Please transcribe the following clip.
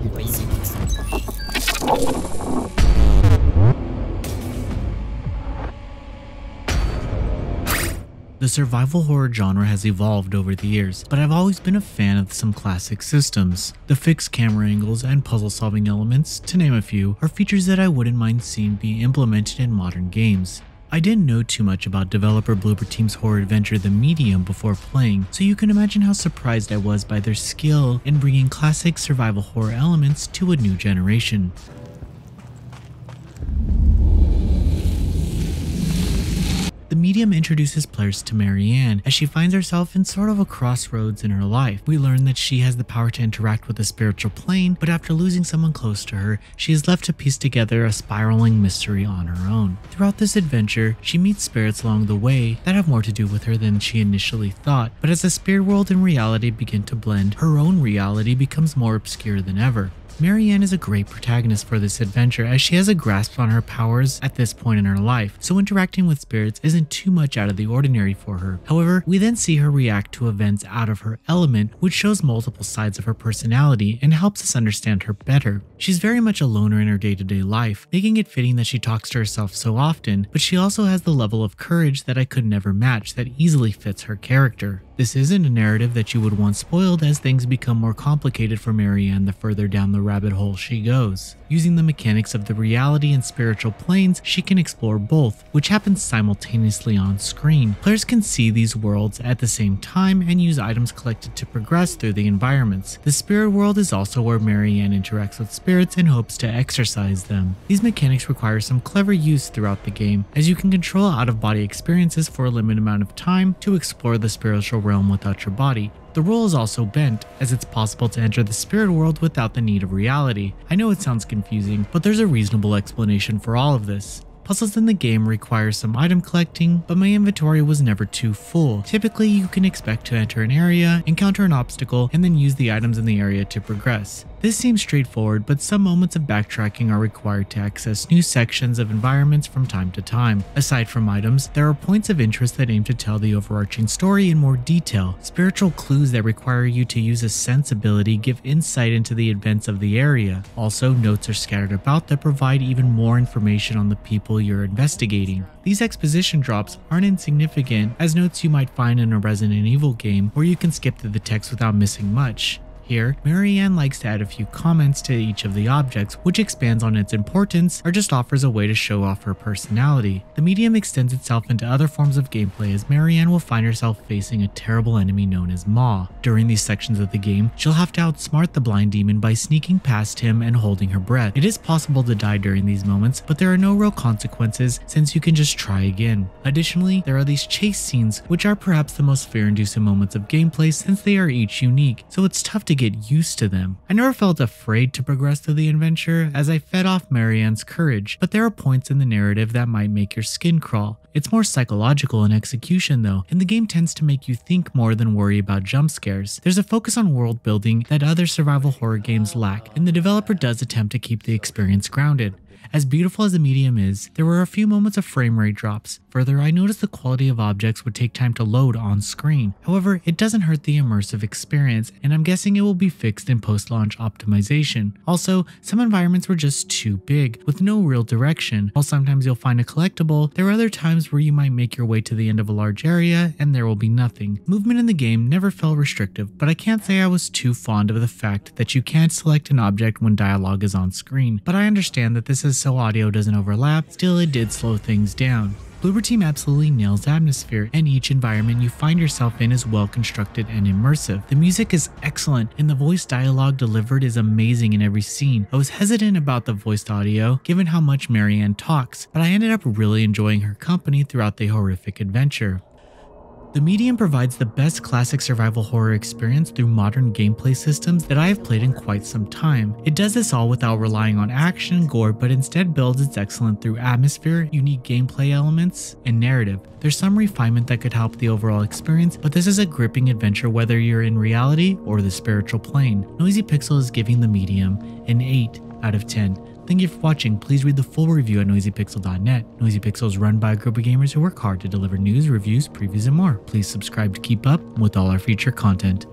Noisy. The survival horror genre has evolved over the years, but I've always been a fan of some classic systems. The fixed camera angles and puzzle-solving elements, to name a few, are features that I wouldn't mind seeing be implemented in modern games. I didn't know too much about developer Bloober Team's horror adventure The Medium before playing, so you can imagine how surprised I was by their skill in bringing classic survival horror elements to a new generation. The Medium introduces players to Marianne as she finds herself in sort of a crossroads in her life. We learn that she has the power to interact with the spiritual plane, but after losing someone close to her, she is left to piece together a spiraling mystery on her own. Throughout this adventure, she meets spirits along the way that have more to do with her than she initially thought, but as the spirit world and reality begin to blend, her own reality becomes more obscure than ever. Marianne is a great protagonist for this adventure as she has a grasp on her powers at this point in her life, so interacting with spirits isn't too much out of the ordinary for her. However, we then see her react to events out of her element, which shows multiple sides of her personality and helps us understand her better. She's very much a loner in her day-to-day life, making it fitting that she talks to herself so often, but she also has the level of courage that I could never match that easily fits her character. This isn't a narrative that you would want spoiled as things become more complicated for Marianne the further down the rabbit hole she goes. Using the mechanics of the reality and spiritual planes, she can explore both, which happens simultaneously on screen. Players can see these worlds at the same time and use items collected to progress through the environments. The spirit world is also where Marianne interacts with spirits and hopes to exorcise them. These mechanics require some clever use throughout the game, as you can control out-of-body experiences for a limited amount of time to explore the spiritual realm without your body. The rule is also bent, as it's possible to enter the spirit world without the need of reality. I know it sounds confusing, but there's a reasonable explanation for all of this. Puzzles in the game require some item collecting, but my inventory was never too full. Typically, you can expect to enter an area, encounter an obstacle, and then use the items in the area to progress. This seems straightforward, but some moments of backtracking are required to access new sections of environments from time to time. Aside from items, there are points of interest that aim to tell the overarching story in more detail. Spiritual clues that require you to use a sense ability give insight into the events of the area. Also, notes are scattered about that provide even more information on the people you're investigating. These exposition drops aren't insignificant, as notes you might find in a Resident Evil game where you can skip through the text without missing much. Here, Marianne likes to add a few comments to each of the objects, which expands on its importance or just offers a way to show off her personality. The medium extends itself into other forms of gameplay as Marianne will find herself facing a terrible enemy known as Maw. During these sections of the game, she'll have to outsmart the blind demon by sneaking past him and holding her breath. It is possible to die during these moments, but there are no real consequences since you can just try again. Additionally, there are these chase scenes, which are perhaps the most fear-inducing moments of gameplay since they are each unique, so it's tough to get used to them. I never felt afraid to progress through the adventure as I fed off Marianne's courage, but there are points in the narrative that might make your skin crawl. It's more psychological in execution though, and the game tends to make you think more than worry about jump scares. There's a focus on world building that other survival horror games lack, and the developer does attempt to keep the experience grounded. As beautiful as the medium is, there were a few moments of frame rate drops. Further, I noticed the quality of objects would take time to load on screen. However, it doesn't hurt the immersive experience, and I'm guessing it will be fixed in post-launch optimization. Also, some environments were just too big, with no real direction. While sometimes you'll find a collectible, there are other times where you might make your way to the end of a large area and there will be nothing. Movement in the game never felt restrictive, but I can't say I was too fond of the fact that you can't select an object when dialogue is on screen. But I understand that this is so audio doesn't overlap, still it did slow things down. Bloober Team absolutely nails atmosphere, and each environment you find yourself in is well constructed and immersive. The music is excellent, and the voice dialogue delivered is amazing in every scene. I was hesitant about the voiced audio, given how much Marianne talks, but I ended up really enjoying her company throughout the horrific adventure. The medium provides the best classic survival horror experience through modern gameplay systems that I have played in quite some time. It does this all without relying on action and gore, but instead builds its excellence through atmosphere, unique gameplay elements, and narrative. There's some refinement that could help the overall experience, but this is a gripping adventure whether you're in reality or the spiritual plane. Noisy Pixel is giving the medium an 8 out of 10. Thank you for watching. Please read the full review at noisypixel.net. Noisy Pixel is run by a group of gamers who work hard to deliver news, reviews, previews, and more. Please subscribe to keep up with all our future content.